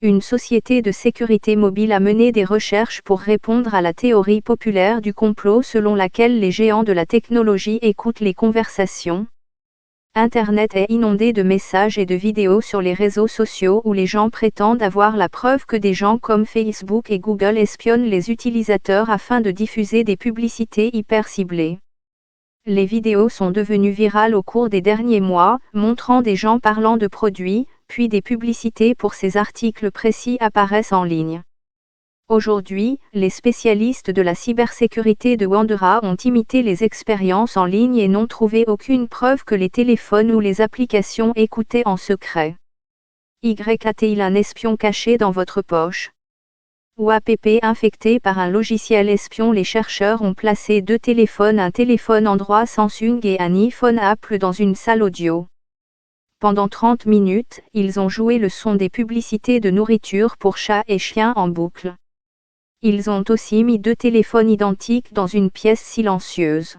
Une société de sécurité mobile a mené des recherches pour répondre à la théorie populaire du complot selon laquelle les géants de la technologie écoutent les conversations. Internet est inondé de messages et de vidéos sur les réseaux sociaux où les gens prétendent avoir la preuve que des gens comme Facebook et Google espionnent les utilisateurs afin de diffuser des publicités hyper ciblées. Les vidéos sont devenues virales au cours des derniers mois, montrant des gens parlant de produits, puis des publicités pour ces articles précis apparaissent en ligne. Aujourd'hui, les spécialistes de la cybersécurité de Wandera ont imité les expériences en ligne et n'ont trouvé aucune preuve que les téléphones ou les applications écoutaient en secret. A-t-il un espion caché dans votre poche? Ou app infecté par un logiciel espion? Les chercheurs ont placé deux téléphones, un téléphone Android Samsung et un iPhone Apple dans une salle audio. Pendant 30 minutes, ils ont joué le son des publicités de nourriture pour chats et chiens en boucle. Ils ont aussi mis deux téléphones identiques dans une pièce silencieuse.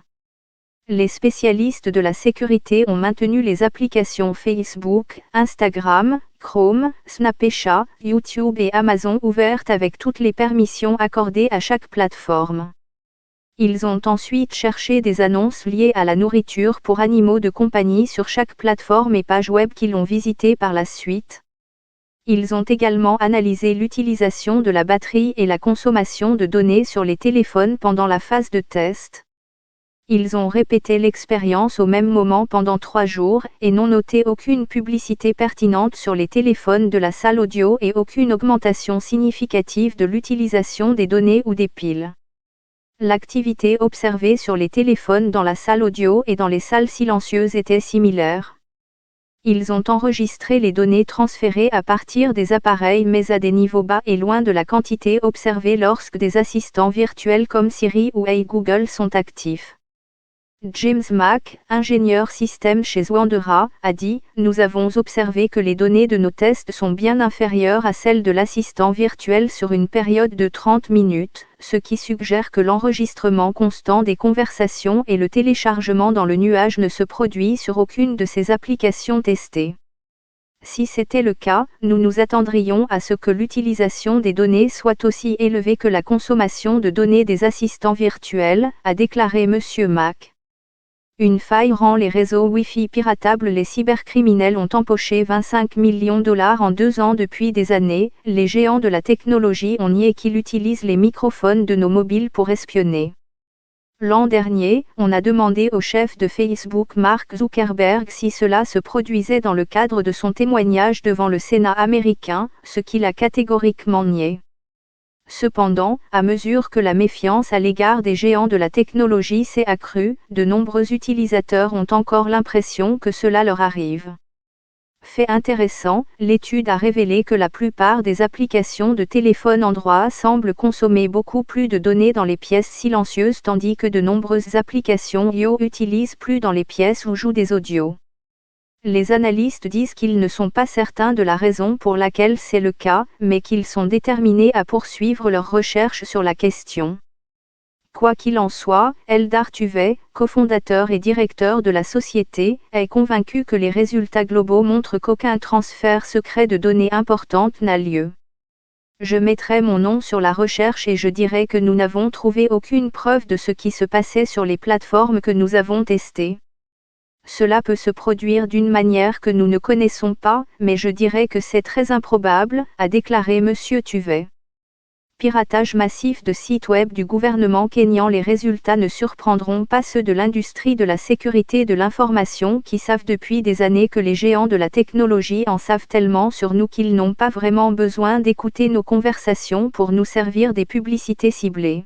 Les spécialistes de la sécurité ont maintenu les applications Facebook, Instagram, Chrome, Snapchat, YouTube et Amazon ouvertes avec toutes les permissions accordées à chaque plateforme. Ils ont ensuite cherché des annonces liées à la nourriture pour animaux de compagnie sur chaque plateforme et page web qu'ils ont visitée par la suite. Ils ont également analysé l'utilisation de la batterie et la consommation de données sur les téléphones pendant la phase de test. Ils ont répété l'expérience au même moment pendant 3 jours et n'ont noté aucune publicité pertinente sur les téléphones de la salle audio et aucune augmentation significative de l'utilisation des données ou des piles. L'activité observée sur les téléphones dans la salle audio et dans les salles silencieuses était similaire. Ils ont enregistré les données transférées à partir des appareils mais à des niveaux bas et loin de la quantité observée lorsque des assistants virtuels comme Siri ou Hey Google sont actifs. James Mack, ingénieur système chez Wandera, a dit « Nous avons observé que les données de nos tests sont bien inférieures à celles de l'assistant virtuel sur une période de 30 minutes, ce qui suggère que l'enregistrement constant des conversations et le téléchargement dans le nuage ne se produit sur aucune de ces applications testées. Si c'était le cas, nous nous attendrions à ce que l'utilisation des données soit aussi élevée que la consommation de données des assistants virtuels », a déclaré M. Mack. Une faille rend les réseaux Wi-Fi piratables. Les cybercriminels ont empoché 25 millions de dollars en 2 ans depuis des années. Les géants de la technologie ont nié qu'ils utilisent les microphones de nos mobiles pour espionner. L'an dernier, on a demandé au chef de Facebook Mark Zuckerberg si cela se produisait dans le cadre de son témoignage devant le Sénat américain, ce qu'il a catégoriquement nié. Cependant, à mesure que la méfiance à l'égard des géants de la technologie s'est accrue, de nombreux utilisateurs ont encore l'impression que cela leur arrive. Fait intéressant, l'étude a révélé que la plupart des applications de téléphone Android semblent consommer beaucoup plus de données dans les pièces silencieuses tandis que de nombreuses applications iOS utilisent plus dans les pièces où jouent des audios. Les analystes disent qu'ils ne sont pas certains de la raison pour laquelle c'est le cas, mais qu'ils sont déterminés à poursuivre leurs recherches sur la question. Quoi qu'il en soit, Eldar Tuvey, cofondateur et directeur de la société, est convaincu que les résultats globaux montrent qu'aucun transfert secret de données importantes n'a lieu. Je mettrai mon nom sur la recherche et je dirai que nous n'avons trouvé aucune preuve de ce qui se passait sur les plateformes que nous avons testées. Cela peut se produire d'une manière que nous ne connaissons pas, mais je dirais que c'est très improbable, a déclaré M. Tuvey. Piratage massif de sites web du gouvernement kényan. Les résultats ne surprendront pas ceux de l'industrie de la sécurité de l'information qui savent depuis des années que les géants de la technologie en savent tellement sur nous qu'ils n'ont pas vraiment besoin d'écouter nos conversations pour nous servir des publicités ciblées.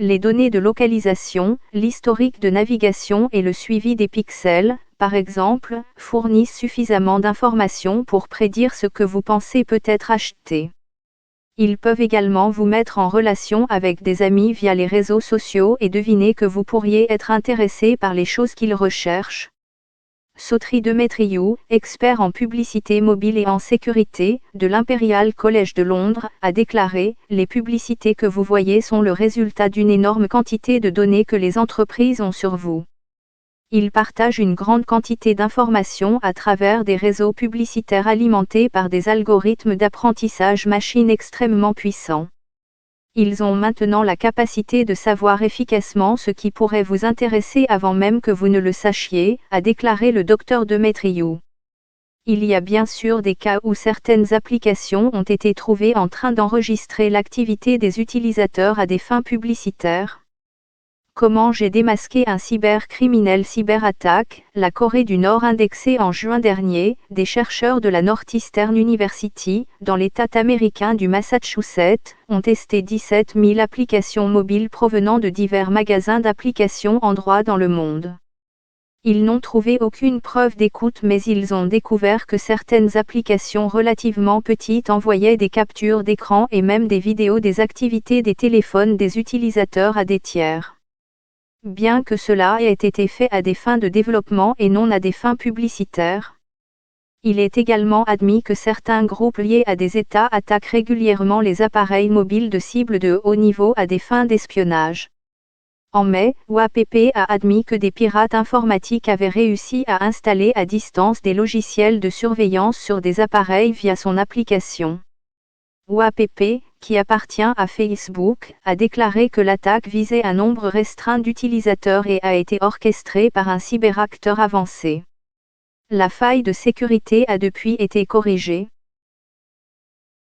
Les données de localisation, l'historique de navigation et le suivi des pixels, par exemple, fournissent suffisamment d'informations pour prédire ce que vous pensez peut-être acheter. Ils peuvent également vous mettre en relation avec des amis via les réseaux sociaux et deviner que vous pourriez être intéressé par les choses qu'ils recherchent. Sotri Demetriou, expert en publicité mobile et en sécurité, de l'Imperial College de Londres, a déclaré « Les publicités que vous voyez sont le résultat d'une énorme quantité de données que les entreprises ont sur vous. Ils partagent une grande quantité d'informations à travers des réseaux publicitaires alimentés par des algorithmes d'apprentissage machine extrêmement puissants. Ils ont maintenant la capacité de savoir efficacement ce qui pourrait vous intéresser avant même que vous ne le sachiez, a déclaré le docteur Demetriou. Il y a bien sûr des cas où certaines applications ont été trouvées en train d'enregistrer l'activité des utilisateurs à des fins publicitaires. Comment j'ai démasqué un cybercriminel cyberattaque, la Corée du Nord indexée en juin dernier, des chercheurs de la Northeastern University, dans l'État américain du Massachusetts, ont testé 17 000 applications mobiles provenant de divers magasins d'applications Android dans le monde. Ils n'ont trouvé aucune preuve d'écoute mais ils ont découvert que certaines applications relativement petites envoyaient des captures d'écran et même des vidéos des activités des téléphones des utilisateurs à des tiers. Bien que cela ait été fait à des fins de développement et non à des fins publicitaires. Il est également admis que certains groupes liés à des États attaquent régulièrement les appareils mobiles de cibles de haut niveau à des fins d'espionnage. En mai, WAPP a admis que des pirates informatiques avaient réussi à installer à distance des logiciels de surveillance sur des appareils via son application. WAPP, qui appartient à Facebook, a déclaré que l'attaque visait un nombre restreint d'utilisateurs et a été orchestrée par un cyberacteur avancé. La faille de sécurité a depuis été corrigée.